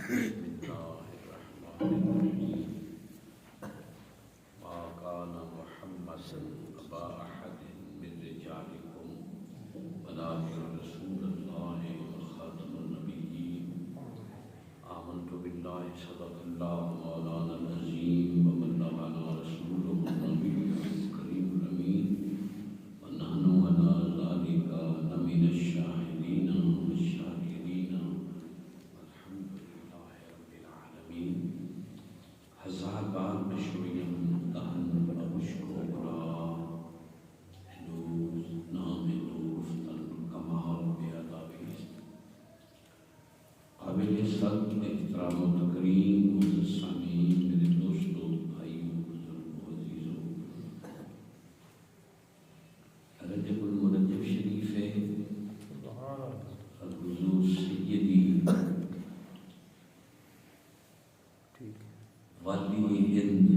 بسم الله الرحمن الرحيم ما كان محمد أبا أحد من رجالكم ولكن رسول الله وخاتم النبيين آمنت بالله صدق الله مولانا العظيم وبلغنا رسوله النبي الكريم الأمين ونحن على ذلك لمن الشاهدين والشاكرين والحمد لله رب العالمين. ہزار بار بشویم دہن اشکورا نور نام نور تن کمال بیادابی قابل صد احترام و تکریم معزز سامعین میرے دوستوں بھائیوں بزرگوں عزیزوں، رجب المرجب شریف ہے حضور سیدی والی ہند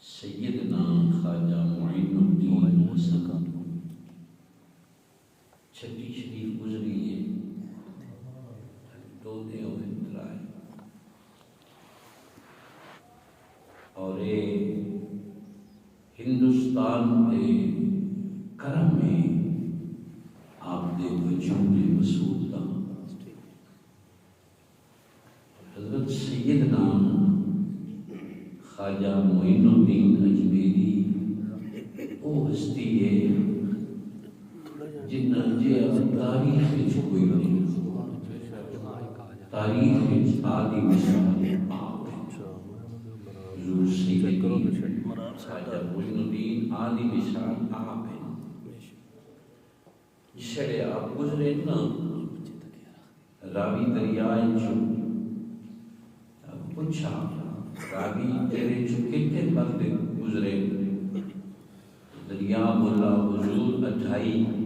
سیدنا خواجہ معین الدین حسن چھٹی شریف گزری ہے، دو دے ہوئے ترائے اور ہندوستان کے کرم میں آپ دے وجود مسعود دا حضرت سیدنا خواجہ معین الدین اجمیری وہ ہستی ہے جنہ جے تاریخ وچ کوئی نہیں، تاریخ وچ آدی مثال آپ حضور سیدی خواجہ معین الدین آدی مثال آپ ہیں. جسے آپ گزرے نا راوی دریائے چو پوچھا راوی تیرے چو کتنے مرد گزرے، دریا بولا حضور 28.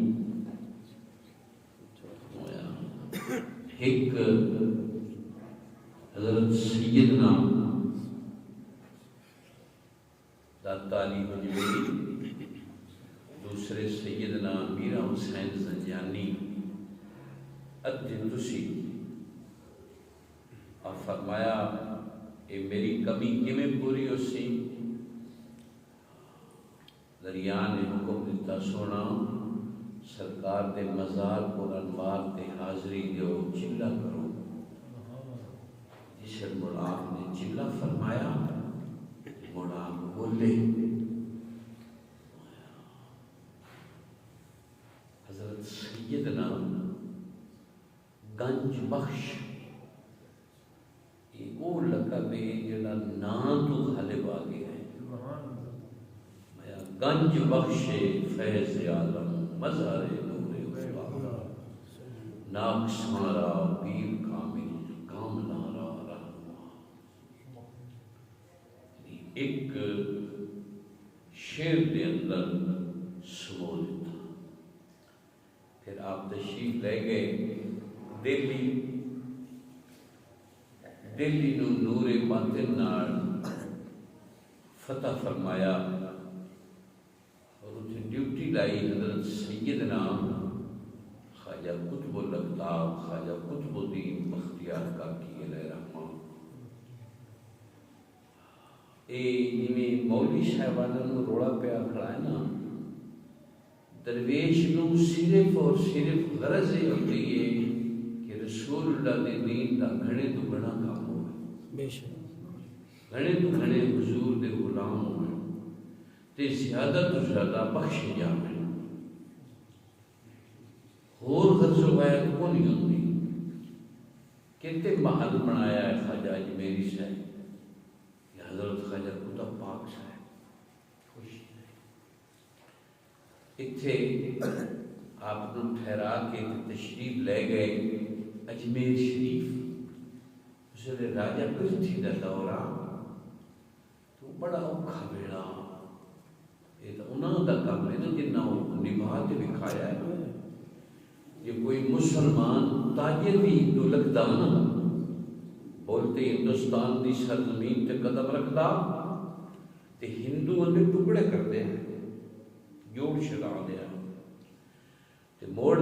ایک حضرت سیدنا داتا علی مجوری، دوسرے سیدنا میرا حسین زنجانی ادھنسی. اور فرمایا کہ میری کمی کیویں پوری ہو سی؟ دریا نے حکم دیتا سونا سرکار دے مزار کو انوار تے حاضری دیو چلا کرو. جس مڑاق نے چلا فرمایا مڑاق بولے. حضرت سیدنا گنج بخش وہ لقب ہے جڑا نام تو غالب آ گیا ہے. گنج بخش فیض عالم مزار نور وفا ناک سارا پیر کامل کاملارا رہنما. ایک شعر دے اندر سمو دیتا. پھر آپ تشریف لے گئے دلی نو نور باطن نال فتح فرمایا اور اتنے ڈیوٹی لائی حضرت سیدنا خواجہ قطب الاقطاب خواجہ قطب الدین بختیار کاکی علیہ رحمہ. میں مولوی صاحبانوں نے روڑا پیا کھڑا ہے نا، درویش نو صرف اور صرف غرض یہ ہوتی ہے کہ رسول اللہ دے دین دا گھنے تو گھنا کام ہو، گھنے تو گھنے حضور دے غلام ہوئے تے زیادہ تو زیادہ بخشے جاوے. اور غرض ہے کو نہیں ہوتی. کہتے محل بنایا ہے خواجہ اجمیری صاحب یا حضرت خواجہ قطب پاک صاحب خوش اتھے آپ نے ٹھہرا کے تشریف لے گئے اجمیر شریف. اس نے راجہ پرتھی دا دورہ تو بڑا اوکھا بیڑا یہ تو انہوں دا کام ہے نا جنہ نبھات بکھایا ہے. یہ کوئی مسلمان تاجر بھی تو لگتا نا بولتے ہندوستان دی سرزمین تے قدم رکھدا تے ہندو نے ٹکڑے کر دے جوڑ چھڑا دیا تے موڑ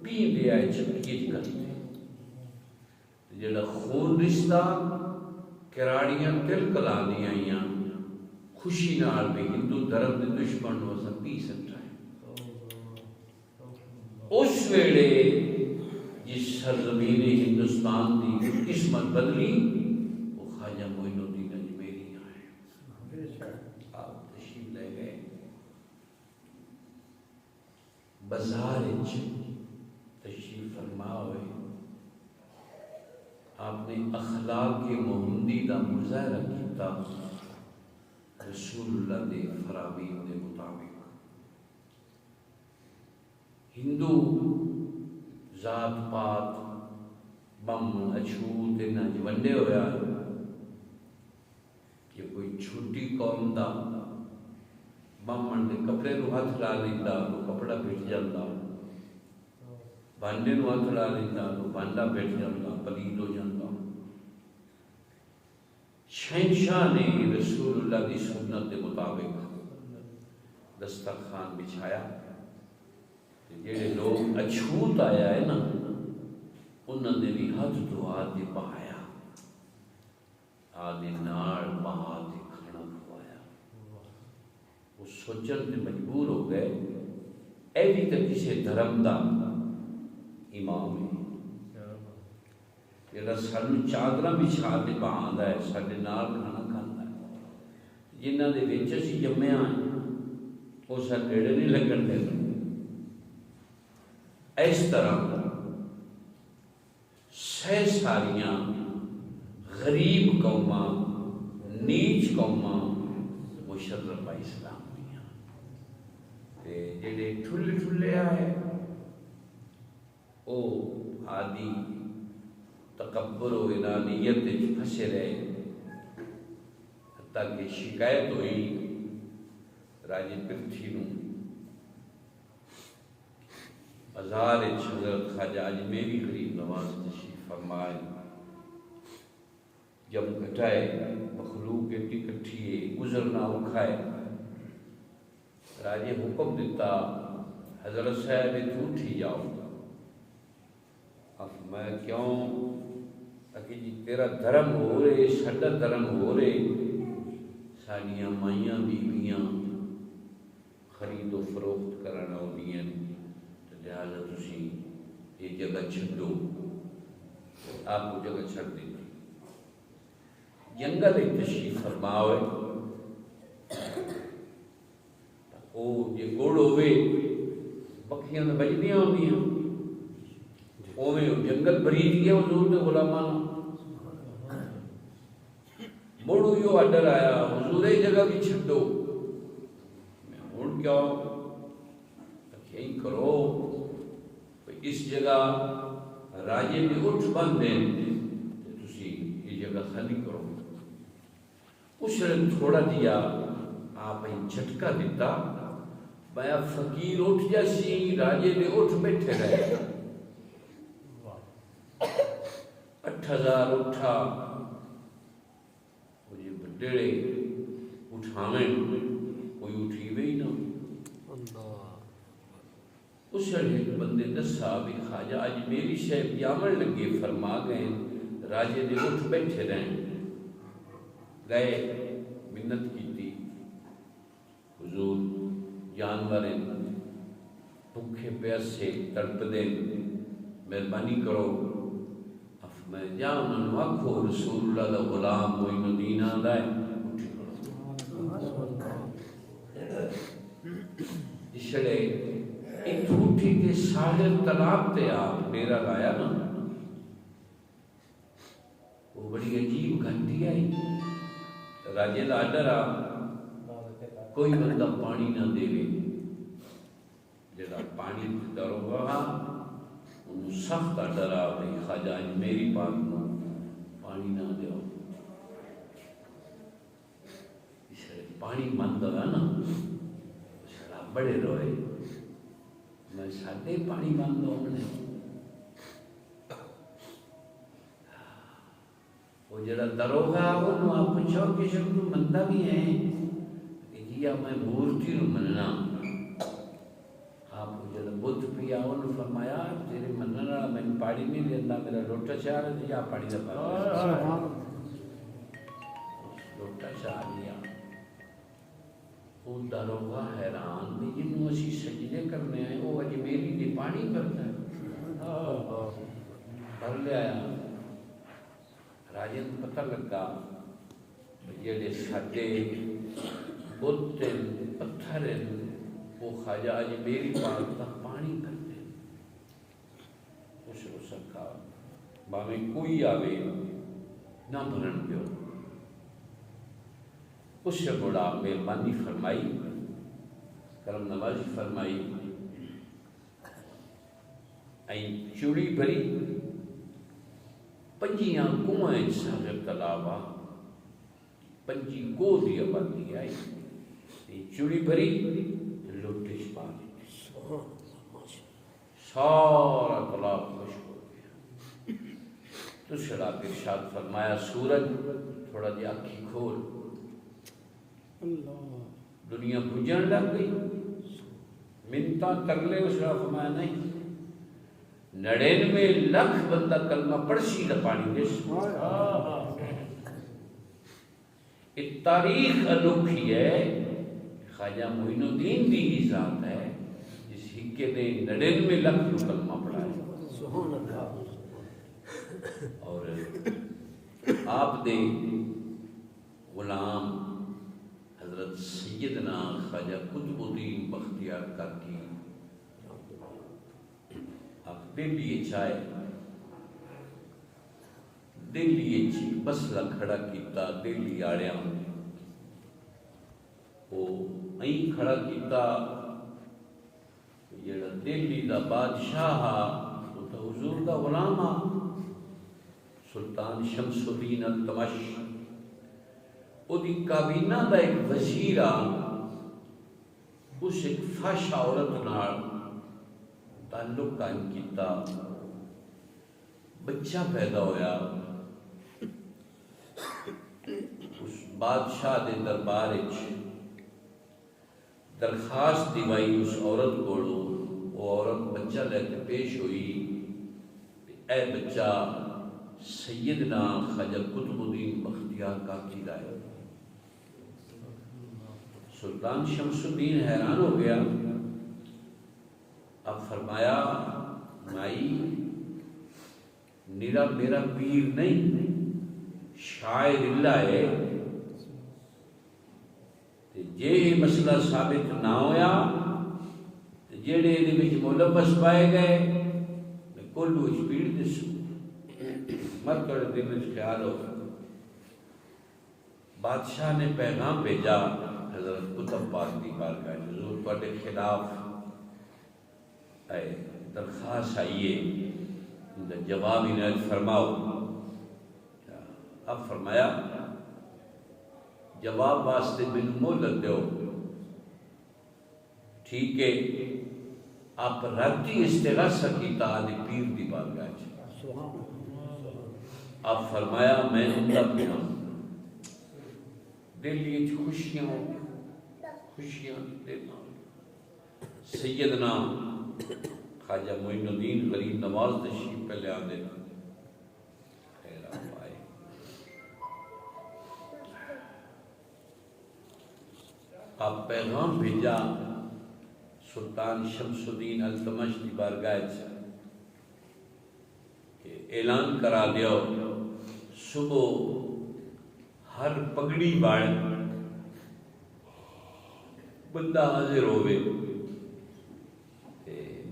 پی دیا چکی کرتے جڑا خون رشتہ کراڑیاں تل کلاندیاں آئیاں خوشی نال بھی ہندو دھرم دے دشمن نو اساں پی سکتا ہے اس ویلے جس سرزمین ہندوستان دی قسمت بدلی وہ خواجہ معین الدین اجمیری آئے آپ تشریف لے گئے بازار تشریف فرما ہوئے آپ نے اخلاق محمدی دا مظاہرہ کیتا رسول اللہ دے فرامین دے مطابق ہندو ذات پات بم اچھوت انہاں جو ونڈے ہویا کہ کوئی چھوٹی قوم دا بمن دے کپڑے نو ہاتھ لا لیندا تو کپڑا پھٹ جاندا بانڈے نو ہاتھ لا لیندا تو بانڈا پھٹ جاندا پلید ہو جاندا شہنشاہ نے رسول اللہ دی سنت کے مطابق دسترخوان بچھایا جڑے لوگ اچھوت آیا ہے نا انہوں نے بھی ہاتھ دعا دے بہایا آدھے ناڑ بہا دے کھانا کھوایا وہ سوچن تے مجبور ہو گئے اے بھی تے کسے دھرم دا امام ہے جڑا سانو چادراں بچھا کے بہاندا ہے ساڈے نال کھانا کھاندا ہے جنہاں دے وچ اسی جمے ہاں وہ سا نیڑے نہیں لگن دے اس طرح سہ ساریاں غریب قوماں نیچ قوماں مشرف اسلام دیاں تے جڑے ٹھلے ٹھلے آئے او آدی تکبر و انانیت پھنسے رہے حتیٰ کہ شکایت ہوئی راجے پرتھی نو ہزار حضرت خواجہ اجمیری غریب نواز تشریف فرمائے جب گھٹائے مخلوق کی کٹھیے گزرنا اکھائے راجے حکم دیتا حضرت صاحب تو اٹھی جاؤ اب میں کیوں کہ جی تیرا دھرم ہو رہے ساڈا دھرم ہو رہے ساڈیاں مائیاں بیویاں خرید و فروخت کرن آؤندیاں لہٰذا تسی یہ جگہ چھڈو آپ کو جگہ چھڈ دی جنگل تشریف فرما ہوئے وہ جی گڑ ہوئے بکیاں تو بجدیاں ہوندیاں اوے جنگل برید گیا حضور نے غلامان مڑو یو آڈر آیا حضور یہ جگہ بھی چھڈو میں ہوں کیا یہی کرو اس جگہ راجے نے اٹھ بند دیں تسی یہ جگہ خالی کرو اس نے تھوڑا دیا آپ جھٹکا دیتا میں فقیر اٹھ جاسی راجے نے اٹھ بیٹھے رہے 8000 اٹھا مجھے بڑے اٹھاویں کوئی اٹھی بھی نہ اس ایک بندے دسا بھی خواجہ اجمیری شاہ پیامن لگے فرما گئے راجے نے اٹھ بیٹھے رہیں گئے منت کی تھی حضور جانور بھوکے پیاسے تڑپ دیں مہربانی کرو میں جا انہوں نے آکھو رسول اللہ دا غلام معین الدین آندا ہے اسلے ایک اٹھی کے ساحل تالاب تے آپ ڈیرا لایا نا وہ بڑی عجیب گھنٹی آئی راجے دا آڈر آ کوئی بندہ پانی نہ دے جڑا پانی درو گا انہوں سخت آڈر آ بھئی خواجہ اجمیری پاک نو پانی نہ دیو پانی مند ہے نا بڑے روئے میں ساڈے پانی بند ہونے وہ جڑا دروگا انہوں آپ پوچھو کہ شب تو مندہ بھی ہیں کہ جی میں مورتی نو مننا آپ کو جڑا بدھ پی گیا انہوں فرمایا تیرے منن والا میں پانی نہیں دینا میرا لوٹا چاہ رہا تھا یا پانی کا پاس لوٹا چاہ لیا وہ داروغہ حیران بھی جنہوں اسی سجدے کرنے آئے وہ اجمیری نے پانی بھرتا ہے بھر لے آیا راجے کو پتہ لگا جڑے ساڈے بت پتھر وہ خواجہ اجمیری پاک کا پانی بھرتے اس سکا باویں کوئی آوے نہ بھرن پیو اس سے بڑا مہربانی فرمائی کرم نوازی فرمائی چوڑی بھری 5 کنویں ساغر تالابا 5 گو دی آبادی آئی چوڑی بھری لوٹش پانی سارا تالاب خشک ہو گیا تو شرا کے ارشاد فرمایا سورج تھوڑا جی آنکھی کھول دنیا بجھن لگ گئی منتا ترلے اس نے فرمایا نہیں 99 لاکھ بندہ کلمہ پڑھسی دا پانی دے یہ تاریخ انوکھی ہے خواجہ معین الدین دی ہی ذات ہے جس ہکے نے 99 لاکھ کو کلمہ پڑھایا اور آپ دے غلام حضرت سیدنا خواجہ قطب الدین بختیار کاکی آپ دلی چائے دلی چی مسئلہ کھڑا کیتا دلی آڑیا وہ این کھڑا کیتا جڑا دلی دا بادشاہ وہ تو حضور دا غلام سلطان شمس الدین التمش وہ دی کابینہ دا ایک وزیر اس ایک فاش عورت نال تعلق قائم کیتا بچہ پیدا ہویا اس بادشاہ دے دربار درخواست دیوائی اس عورت کو وہ عورت بچہ لے کے پیش ہوئی اے بچہ سیدنا خواجہ قطب الدین بختیار کاکی کا ہے سلطان شمس الدین حیران ہو گیا اب فرمایا مائی نیرا میرا پیر نہیں شاعر اللہ ہے جے مسئلہ ثابت نہ ہویا جیڑے دے وچ ملوث پائے گئے کلو اس پیڑ دسو مت کر دل وچ خیال ہو بادشاہ نے پیغام بھیجا حضرت قطب پاک دی بارگاہ حضور تواڈے خلاف درخواست آئیے ان کا جواب عنایت فرماؤ اب فرمایا جواب واسطے بن مہلت دیو ٹھیک ہے آپ راتی استغاثہ کیتا آدھی پیر دی بارگاہ آپ فرمایا میں زندہ پیا دلی خوشیاں دینا سیدنا خواجہ معین الدین غریب نواز تشریف پہلے آدھے خیر آپ آئے آپ پیغام بھیجا سلطان شمس الدین التمش کی بارگاہ کہ اعلان کرا دیو صبح ہر پگڑی باڑ بندہ حاضر ہوئے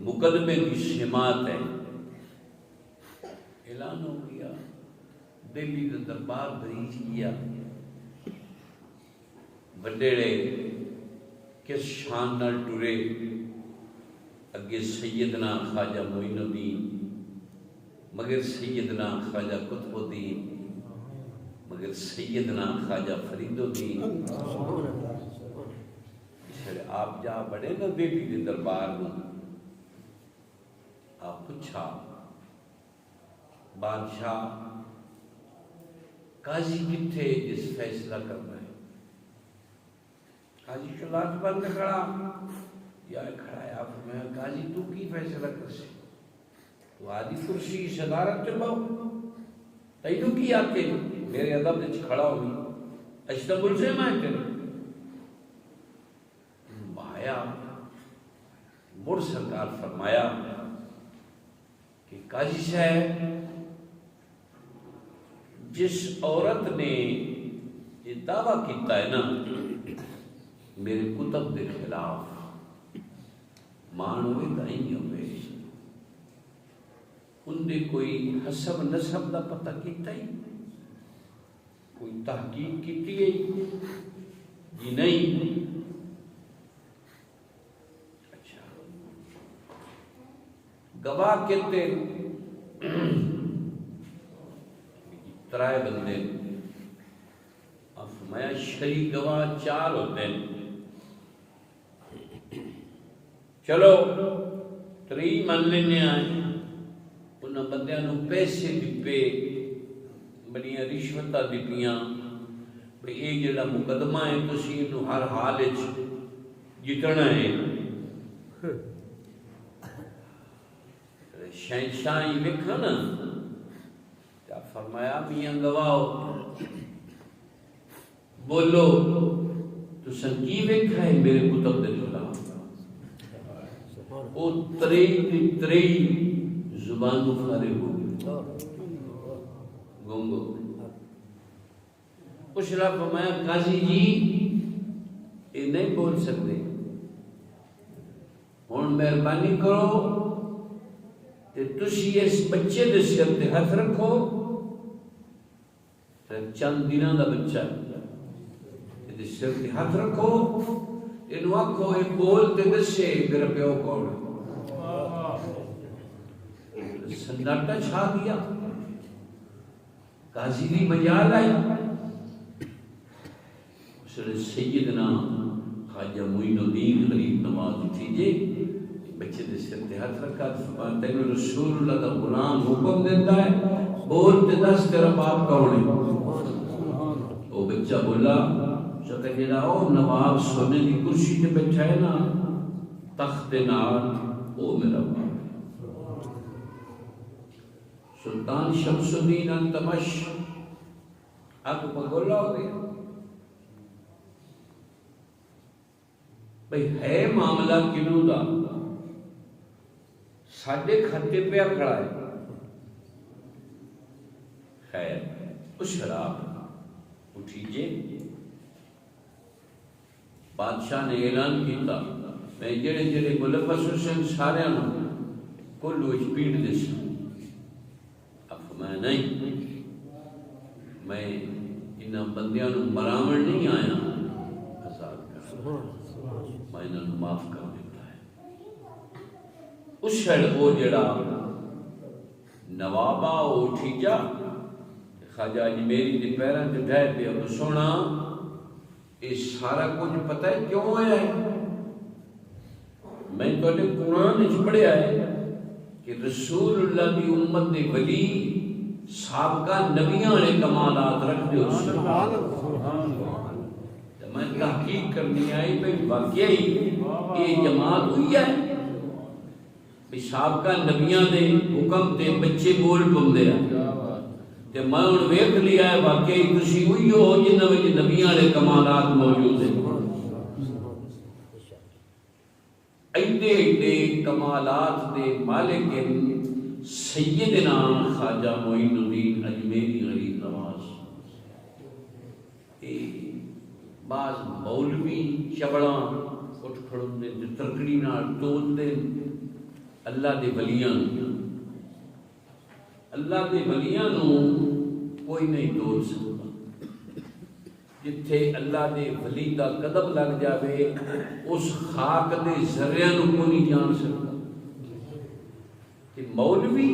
مقدمے کی سماعت ہے اعلان ہو گیا دلی کا دربار بریج کیا وڈیڑے کس شان نال ٹرے اگے سیدنا خواجہ معین الدین مگر سیدنا خواجہ قطب الدین مگر سیدنا خواجہ فرید الدین آپ جا بڑے نا دلی کے دربار میں آپ پوچھا بادشاہ قاضی کتھے جس فیصلہ کرنا ہے قاضی شلات بند کھڑا یا کھڑا ہے آپ میں قاضی تو کی فیصلہ کر سے تو آدھی کرسی کی صدارت کے باؤ تینوں کی آتے میرے ادب نے کھڑا ہوئی اشتبل سے میں کریں مایا مر سرکار فرمایا کہ قاضی صاحب جس عورت نے یہ دعویٰ کیتا ہے نا میرے کتب کے خلاف مانوے دائیں ہوئے ان نے کوئی حسب نسب دا پتہ کیتا ہی کوئی تحقیق کیتی ہے جی نہیں اچھا گواہ کہتے ترائے بندے اب فرمایا شریک گواہ 4 ہوتے ہیں چلو 3 من لینے آئے انہاں بندیاں نو پیسے دیپے بڑیاں رشوتاں دیپیاں بھئی یہ جڑا مقدمہ ہے تسی انہوں ہر حال جتنا ہے شہنشاہی وکھا نا کیا فرمایا میاں گواہو بولو تو سنگی وکھا ہے میرے کتب دے خلاف وہ تری زبان کو فارغ ہو گونگو کچھ رب فرمایا قاضی جی یہ نہیں بول سکتے ہن مہربانی کرو کہ تسی اس بچے دے سر تے ہاتھ رکھو چند دنوں دا بچہ دے سر تے ہاتھ رکھو انو آکھو یہ بول تے دسے میرا پیو کون سناٹا چھا دیا قاضی دی مجال آئی سیدنا خواجہ معین الدین غریب نواز اٹھیجے بچے دے سر تے ہاتھ رکھا تینو رسول اللہ دا غلام حکم دیتا ہے بول تے دس تیرا باپ کون ہے وہ بچہ بولا کہ جناؤ نواب سونے کی کرسی تے بیٹھا ہے نا تخت نال وہ میرا باپ سلطان شمس الدین التمش آپ کو بولا ہو گیا بھئی ہے معاملہ کنوں دا ساڑھے کھتے پہ کھڑا ہے خیر اس شراب اٹھیجے بادشاہ نے اعلان کیتا میں جڑے جڑے ملوث حسین سارے کل وچ پیڑ دے سن اب میں نہیں میں انہاں بندیاں نو مراون نہیں آیا آزاد کر میں انہاں معاف کر دیتا ہے اس شڑ وہ جڑا نوابا اٹھی جا خواجہ جی میری دی پیران تے ڈھائے پہ اب سونا یہ سارا کچھ پتہ ہے کیوں آیا ہے میں تو نے قرآن اچھ پڑھے آئے کہ رسول اللہ دی امت نے ولی سابقہ نبیاں نے کمالات رکھ دے اس میں تحقیق کرنی آئی پہ واقعی یہ جماعت ہوئی ہے کہ سابقہ نبیاں دے حکم تے بچے بول پندے ہیں کہ میں ان ویک لیا ہے واقعی تسی ہوئی ہو جنہوں میں نبیاں نے کمالات موجود ہیں ایڈے ایڈے کمالات دے مالک سیدنا خواجہ معین الدین اجمیری غریب نواز بعض مولوی چبڑاں اٹھ کھڑوں دے ترکڑی نال تول دے اللہ دے ولیاں اللہ دے ولیاں نو کوئی نہیں تول سکتا جتھے اللہ دے ولی دا قدم لگ جاوے اس خاک دے ذریعہ نو کو نہیں جان سکتا کہ مولوی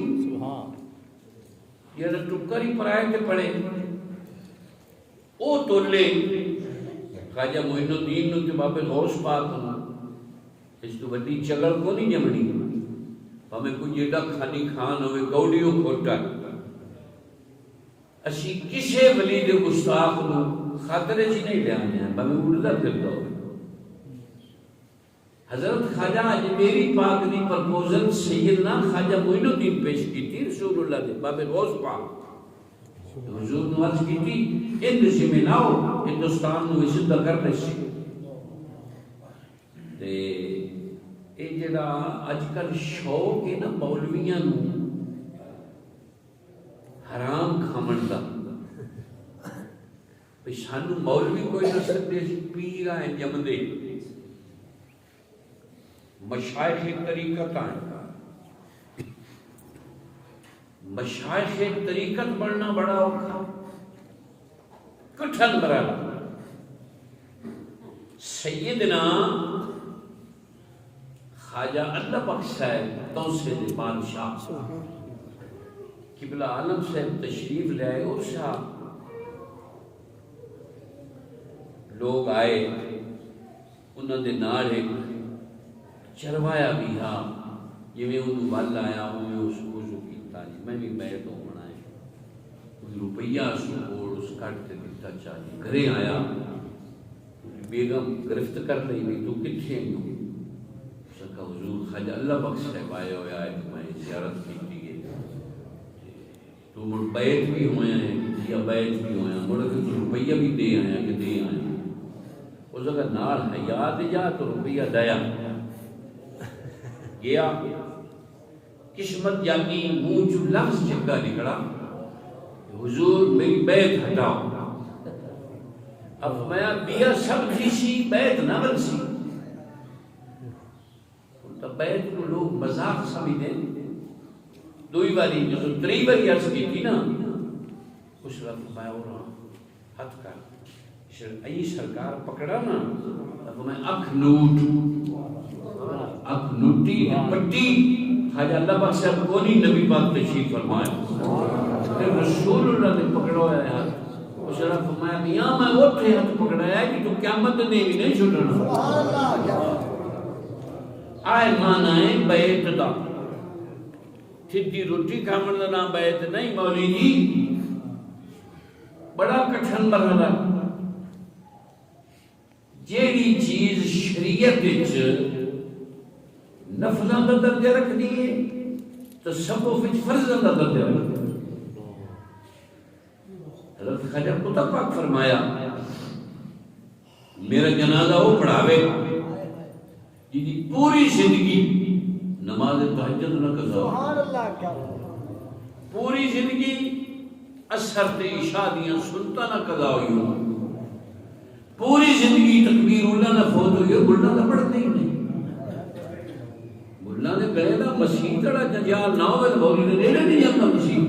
یہ ٹکر ہی پرائے کے پڑے او تولے خواجہ معین الدین نو تے بابے غوث پاک ہونا اس تو بڑی چگل کو نہیں جمنی ہمیں کوئی جیڑا کھانی کھان ہوئے گوڑیوں کھوٹا اسی کسے ولی دے گستاخ نو خاطرے چی نہیں لے آنے ہیں ہمیں اڑدا پھر دو حضرت خواجہ اجمیری پاک دی پرپوزل سیدنا خواجہ معین الدین پیش کی تھی رسول اللہ دے باب غوث پاک حضور نواز کی تھی ہند سے ملاؤ ہندوستان نو زندہ کرنے سے تے اے جڑا اج کل شوق ہے نا مولویاں نو حرام کھامن دا بھئی سانو مولوی کوئی نہ سکتے پیر آئیں جمدے مشائخ طریقت آئیں مشائخ طریقت بڑھنا بڑا اوکھا کٹھن برا سیدنا خواجہ اللہ بخش صاحب توسید بادشاہ قبلہ عالم صاحب تشریف لے آئے اور صاحب لوگ آئے انہوں نے نال ایک چروایا بھی ہاں جی میں انہوں وال آیا ہوں میں اس کو جو کیتا جی میں بھی بیت ہوں بنائے کوئی روپیہ سپوڑ اس کٹ کے دیتا چاہیے گھرے آیا بیگم گرفت کر رہی بھی تو کتھے ہیں اس نے کہا حضور خواجہ اللہ بخش صاحب آئے ہوئے آئے تو میں زیارت کی دیئے تو مڑ بیت بھی ہوئے ہیں یا بیت بھی ہوئے ہیں مڑ کے روپیہ بھی دے آئے ہیں کہ دے آئے ہیں اس نے کہا نال ہے یاد جا تو روپیہ دیا گیا قسمت جاگی منہ جو لفظ چکا نکلا حضور میری بیت ہٹاؤ اب میں بیا سب سی بیت نہ بن سی تو بیت کو لوگ مذاق سمجھ دیں دوئی باری جو تری باری عرض کی تھی نا اس وقت میں اور ہاتھ کر ای سرکار پکڑا نا اب میں اکھ نوٹی پٹی خواجہ اللہ پاک صاحب کو نہیں نبی پاک تشریف فرمائے رسول اللہ نے پکڑا ہے اس نے فرمایا میاں میں اٹھے ہاتھ پکڑایا ہے کہ تو قیامت نے بھی نہیں چھوڑنا آئے مانا ہے بیت دا سیدھی روٹی کھامن دا نام بیت نہیں مولی جی بڑا کٹھن مرحلہ جیڑی چیز شریعت وچ نفلاں دا درجہ رکھ دیے تصوف وچ فرضاں دا درجہ رکھ دیے حضرت خواجہ قطب پاک فرمایا میرا جنازہ وہ پڑھاوے جی پوری زندگی نماز تہجد نہ قضا پوری زندگی اثر تے عشاء دیاں سنتا نہ قضا ہوئی پوری زندگی تکبیر اللہ نہ فوت ہوئی اور گلنا نہ پڑھتے ہی نہیں گلنا نے کہے نا مسیح تڑا جنجال نہ ہوئے بولی نے لینے نہیں جاتا مسیح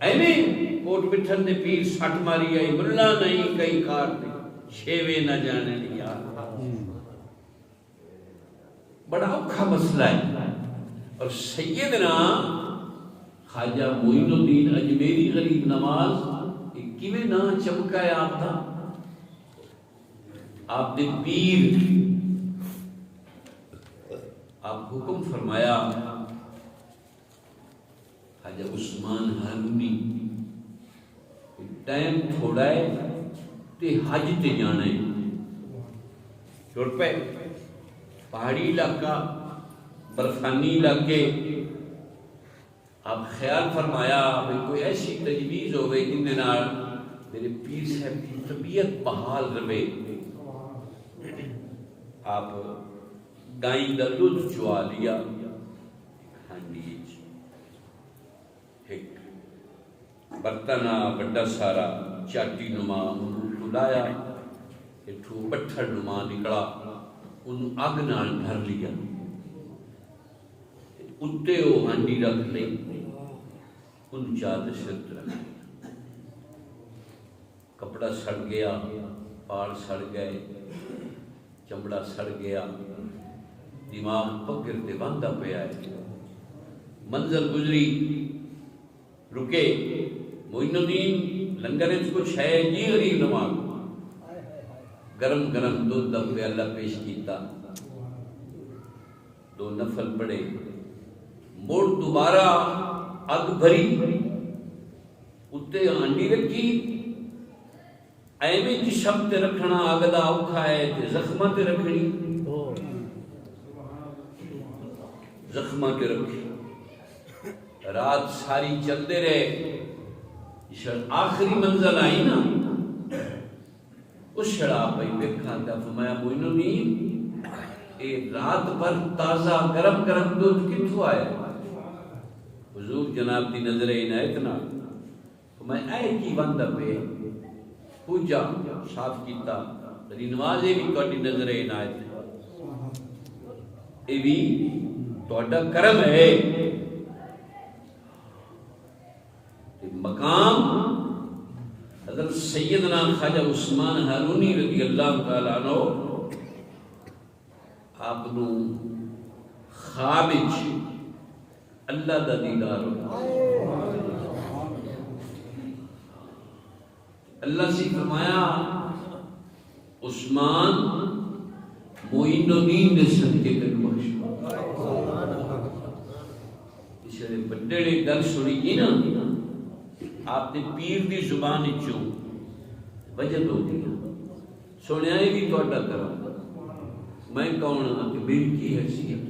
ایمیں کوٹ بٹھن نے پیر سٹ ماری آئی ملا نہیں کئی کار دے شیوے نہ جانے لیا بڑا اوکھا مسئلہ ہے اور سیدنا خواجہ معین الدین اجمیری غریب نواز کیویں نہ چمکا ہے آپ دا آپ نے پیر آپ حکم فرمایا خواجہ عثمان ہارونی ٹائم تھوڑا ہے تے حج تے جانا ہے چھوڑ پہ پہاڑی علاقہ برفانی علاقے آپ خیال فرمایا کہ کوئی ایسی تجویز ہوئے جن دے نال میرے پیر صاحب کی طبیعت بحال رہے آپ گائیں دا دودھ چوا لیا ہانڈی ایک برتن بڑا سارا چاٹی نما انہوں لایا ایٹھو بٹھڑ نما نکلا انہوں آگ نال بھر لیا اتے وہ ہانڈی رکھ لیں ان چادر شرط رکھ لیا کپڑا سڑ گیا پاڑ سڑ گئے چمڑا سڑ گیا دماغ پگر تے باندھا پہ آئے منزل گزری رکے معین الدین لنگر اس کو چھائے جی غریب نماز گرم گرم دودھ دم پہ اللہ پیش کیتا دو نفل پڑے موڑ دوبارہ اگ بھری اتے ہانڈی رکھی ایویں جسم تے رکھنا اگلا اوکھا ہے تے زخماں تے رکھنی، زخماں تے رکھی رات ساری چلتے رہے، آخری منزل آئی نا اس شڑا پہ دیکھا تھا، فرمایا موئنو نہیں اے رات پر تازہ گرم گرم دودھ کتھوں آیا؟ حضور جناب دی نظر عنایت نہ فرمایا اے کی بندہ پہ پوجا صاف کیتا تری نوازے بھی تہاڈی نظر عنایت اے بھی تہاڈا کرم ہے۔ مقام حضرت سیدنا خواجہ عثمان ہارونی رضی اللہ تعالیٰ عنہ آپ نو خواب وچ اللہ دا دیدار ہویا، اللہ سے فرمایا عثمان معین الدین دے صدقے تے بخش، اس نے بڑے گل سنی کی نا آپ نے پیر دی زبان چوں وجد ہو گیا، سنیا ہی بھی تہاڈا کرم، میں کون ہاں کہ میری کی حیثیت؟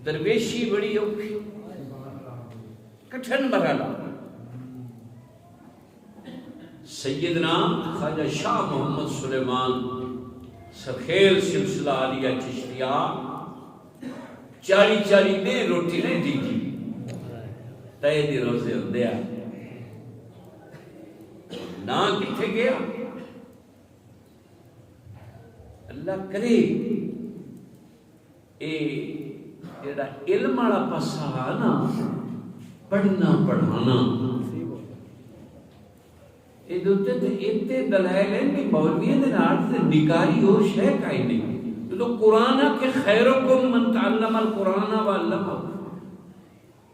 درویشی بڑی اوکھی کٹھن مرحلہ۔ سیدنا خواجہ شاہ محمد سلیمان سخیل سلسلہ عالیہ چشتیہ 40 دے روٹی نہیں دی تھی تائے دی روزے ہوندے آ نہ کتھے گیا؟ اللہ کرے اے جڑا علم والا پاسا نا پڑھنا پڑھانا اے دوتے تے ایتے دلائل ہیں کہ مولویوں دے نال تے نکاری ہو شے کائی نہیں، تو قرآن کہ خیرکم من تعلم القرآن وعلمہ،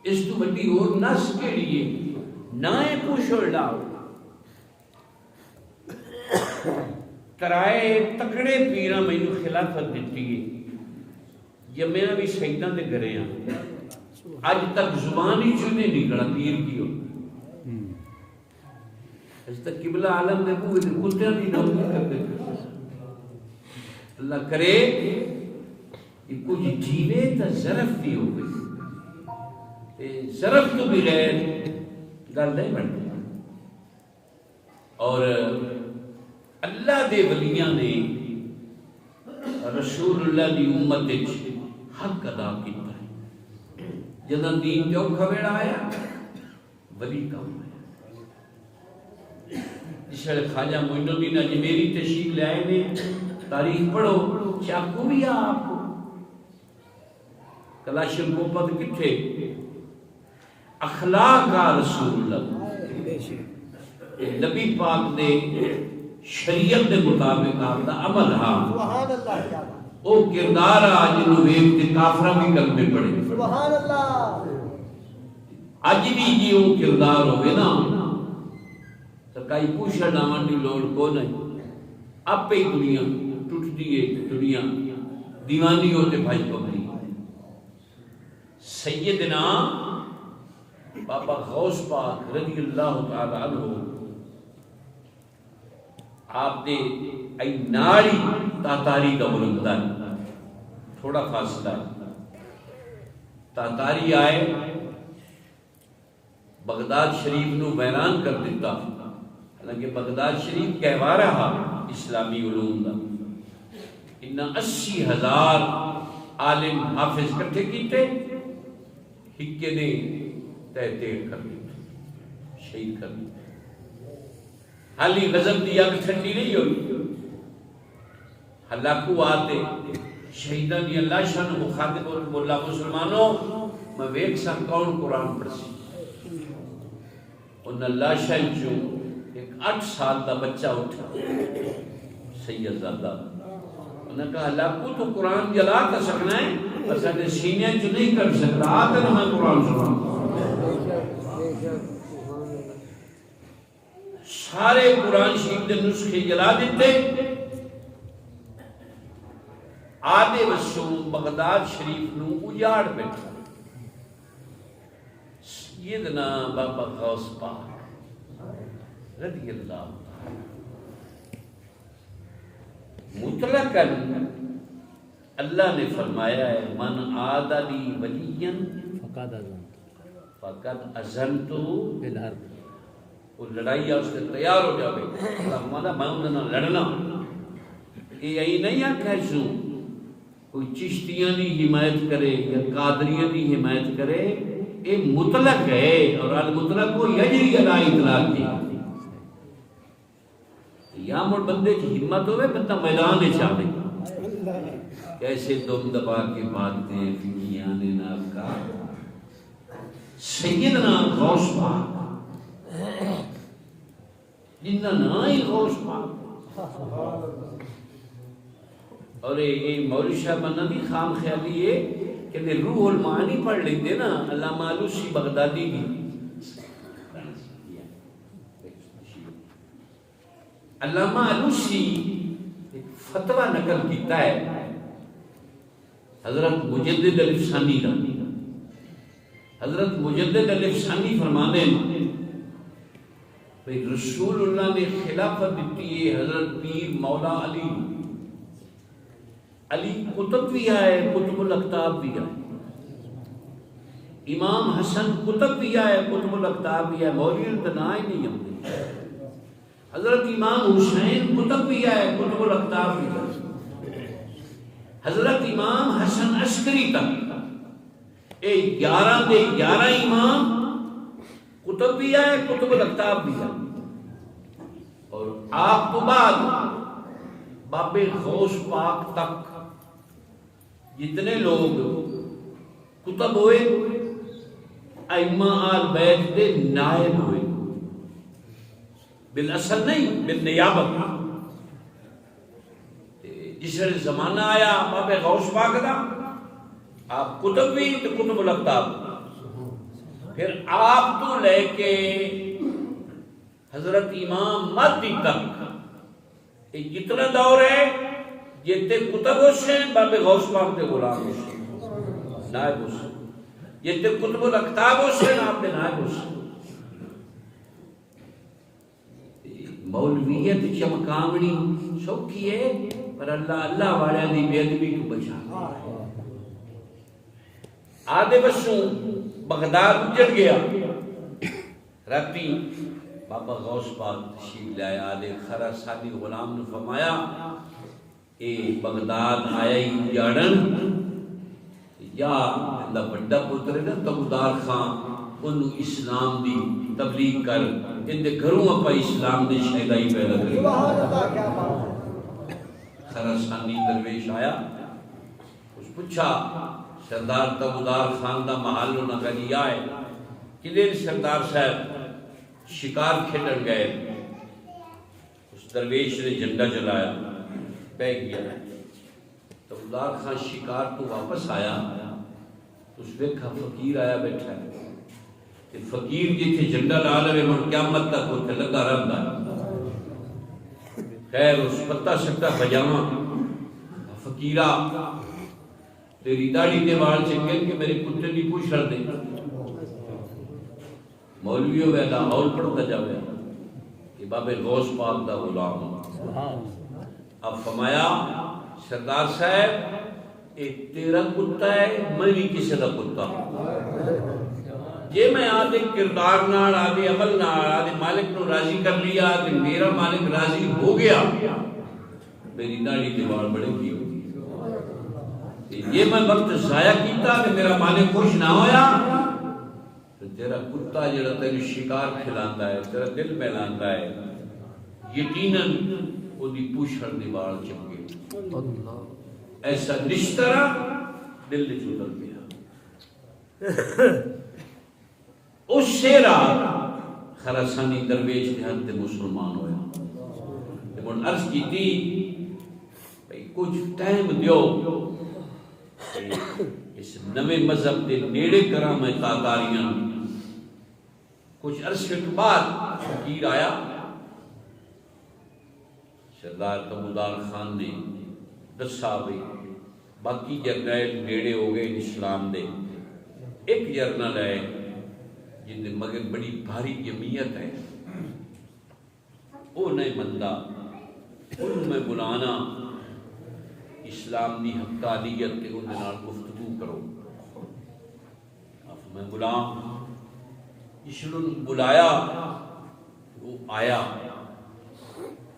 اس تو بڑی اور نس کے لیے نہ پوچھو ڈاؤ ترائے تکڑے پیرا میں نے خلافت دیتی ہے، یہ میرا بھی شہیدان دے گھرے ہیں آج تک زبان ہی چنے نکلا پیر کی ہو، آج تک قبلہ عالم دے بوئے دے کتیاں دی نوکی کرتے اللہ کرے یہ کچھ جیوے تا ظرف دی ہو گئی، ظرف تو بغیر گل نہیں بنتی، اور اللہ دے ولیاں نے رسول اللہ دی امت حق ادا کیتا ہے، جدن دین جو کھویڑا آیا ولی کام آیا۔ جس ویلے خواجہ معین الدین اجمیری تشریف لے آئے نے، تاریخ پڑھو چاکو بھی آپ کو کلاشن کوپت کتھے اخلاق کا رسول اللہ نبی پاک نے شریعت دے مطابق آپ دا عمل ہاں او کردار آج نو ویب تے کافرہ بھی کلمے پڑھے سبحان اللہ، آج بھی جی او کردار ہوئے نا تو کئی پوچھا نامان دی لوڑ کو نہیں، اب پہ دنیا ٹوٹ دیئے، دنیا دیوانی ہوتے بھائی پکڑی۔ سیدنا بابا غوث پاک رضی اللہ تعالیٰ عنہ آپ نے ای ناڑی تاتاری دور اندر تھوڑا فاصلہ تاتاری آئے بغداد شریف نو ویران کر دیتا، حالانکہ بغداد شریف کہوا رہا اسلامی علوم دا، انہا 80,000 عالم حافظ کٹھے کیتے، ہکے نے تیر کر دیتا، شہید کر دیتا، حالی غزب دی آگ ٹھنڈی نہیں ہوئی، ہلاکو آتے شہیدان دی اللہ شان مخاطب اور مولا مسلمانوں میں ویک سا کون قرآن پڑھ سی، انہا اللہ شان جو ایک 8 سال دا بچہ اٹھا سید زادہ، انہا کہا ہلاکو تو قرآن جلا کر سکنا ہے بس اگر سینے جو نہیں کر سکتا آتا نا میں قرآن سکھاؤں، سارے قرآن شریف دے نسخے جلا دیتے، آدھے وسوم بغداد شریف نو اجاڑ بیٹھا، سیدنا بابا غوث پاک رضی اللہ مطلقاً اللہ نے فرمایا ہے من عاد لی ولیا فقد اذنتہ بالحرب، وہ لڑائی اس سے تیار ہو جاوے اللہ فرمانا میں انہوں نے لڑنا. یہ یہی نہیں آکھا سو کوئی چشتیاں دی حمایت کرے یا قادریاں دی حمایت کرے، یہ مطلق ہے اور المطلق کو یجری علی اطلاق کی. یا مڑ بندے کی ہمت ہوئے بندہ میدان میں چاہے کیسے دم دبا کے باتیں فکیان ناب کا سیدنا غوث پاک جنہ نائی غوث پاک. اور یہ مولوی صاحب بنانی خام خیالی ہے کہ روح المعانی پڑھ لیتے نا علامہ علوسی بغدادی کی. علامہ علوسی فتویٰ نقل کیتا ہے حضرت مجدد الفسانی کا. حضرت مجدد الفسانی فرمانے بھئی رسول اللہ نے خلافت دیتی ہے حضرت پیر مولا علی. علی کتب بھی آئے کتب الاکتاب بھی آئے. امام حسن کتب بھی آئے کتب الاکتاب بھی آئے. مولوی التنائی نہیں ہم نے. حضرت امام حسین کتب بھی آئے کتب الاکتاب بھی آئے. حضرت امام حسن عسکری تک اے 11 امام کتب بھی آئے کتب الاکتاب بھی آئے. اور آپ تو بعد باب غوث پاک تک جتنے لوگ کتب ہوئے ائمہ آل بیت دے نائب ہوئے، بالاصل نہیں بالنیابت. جس ویلے زمانہ آیا باب غوث پاک دا آپ کتب بھی تو کتب الاکتاب، پھر آپ تو لے کے حضرت امام مہدی تک یہ جتنا دور ہے جتے کتب حسین باب غوث پاک دے غلام حسین نائب حسین، جتے کتب الاکتاب حسین آپ دے نائب حسین. مولویت چمکاونی سوکھی ہے پر اللہ والے دی بے ادبی کو بچا. آدھے بسوں بغداد اجڑ گیا راتی بابا غوث پاک تشریف لائے. آدھے خرا سادی غلام نے فرمایا اے بغداد آیا ہی اجاڑن یا اللہ بڑا پتر ہے نا تبودار خان انہوں اسلام دی تبلیغ کر ان دے گھروں اپا اسلام دے شہدائی پیدا کری. خراسانی درویش آیا اس پوچھا سردار تبودار خان دا محل نہ کری آئے کدھر سردار صاحب شکار کھیلن گئے. اس درویش نے جھنڈا جلایا بہ گیا. تبودار خان شکار تو واپس آیا اس ویکھا فقیر آیا بیٹھا ہے. فقیر جتھے جھنڈا لا لے من قیامت تک ہوتے لگا رہندا ہے. خیر اس پتہ سکتا بجاواں فقیرہ تیری داڑھی دے وال چنگے کہ میرے کتے دی پوچھ رہ دے. مولویوں ویلا ہول پڑھتا جاوے کہ باب غوث پاک دا غلام. اب فرمایا سردار صاحب ایک تیرا کتا ہے میں بھی کسی دا کتا. یہ میں آدھے کردار نال آدھے عمل نال آدھے مالک نو راضی کر لیا کہ میرا مالک راضی ہو گیا میری داڑھی دیوار بڑے کی ہوگی. یہ میں وقت ضائع کیتا کہ میرا مالک خوش نہ ہویا تو تیرا کتا جڑا تیری شکار کھلاندا ہے تیرا دل میلاندا ہے یقیناً وہ دی پوچھڑ دیوار چمکے. ایسا نشترا دل نے چودر گیا. اس شیرہ خراسانی درویش کے حد مسلمان ہویا. من عرض کی تھی کچھ ٹائم دیو اس نوے مذہب دے نیڑے کرا میں تاتاریاں. کچھ عرصے کے بعد فقیر آیا. سردار تبودار خان نے دسا بھی باقی جرنیل نیڑے ہو گئے اسلام دے. ایک جرنل ہے جن دے مگر بڑی بھاری جمعیت ہے وہ نہیں مندا ان میں بلانا اسلام دی حقانیت تے ان نال گفتگو کرو. آپ میں غلام جس نے بلایا وہ آیا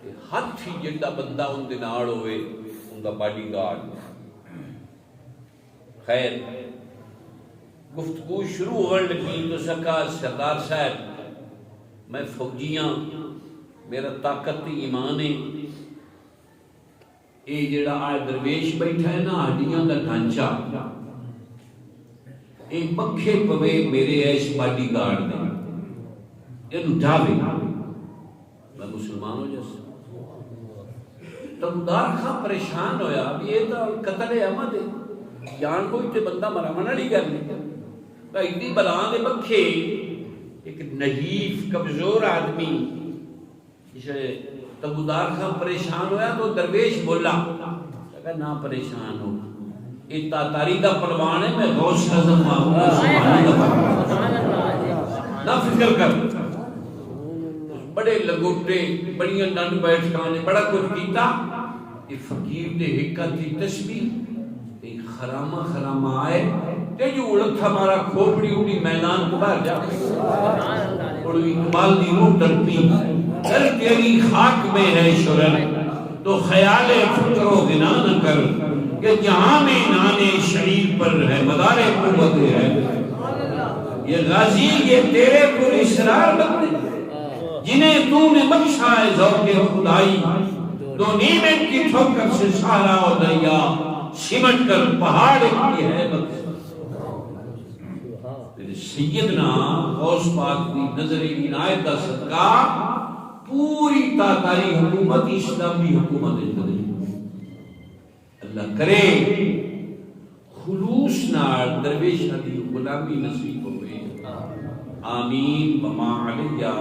تے ہاتھ ہی جڑا بندہ ان دے نال ہوئے ان دا باڈی گارڈ. خیر گفتگو شروع ہونے لگی تو سکا سردار صاحب میں فوجیاں میرا طاقت ایمان ہے. یہ جڑا آج درویش بیٹھا ہے نا ہڈیاں کا ڈھانچہ یہ پکھے پوے میرے ایس باڈی گارڈ نے یہ ڈھاوے میں مسلمان ہو جیسے تبدار خان پریشان ہویا. اب یہ تو قتل احمد ہے جان کوئی تے بندہ مرا منہ نہیں کرنے اتنی بلان دے پکھے ایک نحیف کمزور آدمی جسے تبودار خان پریشان ہویا تو درویش بولا کہا نہ پریشان ہو یہ تاتاری دا پروان ہے میں غوث اعظم نہ فکر کر. بڑے لگوٹے بڑیاں ڈنڈ بیٹھکانے بڑا کچھ کیتا. یہ فقیر دے حکت دی تسبیح ایک خرامہ خرامہ آئے تے جو اڑت ہمارا کھوپڑی اڑی میدان کو باہر جا اڑوی اقبال دی روح ڈرپی در تیری خاک میں ہے شرن تو خیال فکر و غنا نہ کر کہ جہاں میں نانے شریف پر ہے مدار قوت ہے. یہ غازی یہ تیرے پر اسرار بندے جنہیں تو نے بخشا ہے ذوق خدائی تو نیمت کی ٹھوکر سے سارا و دریا سمٹ کر پہاڑ کی ہے بخش. سیدنا غوث پاک کی نظر عنایت کا صدقہ پوری تاتاری حکومت اسلامی حکومت ہے. اللہ کرے خلوص نال درویش دی غلامی نصیب ہوئے. آمین وما علیہ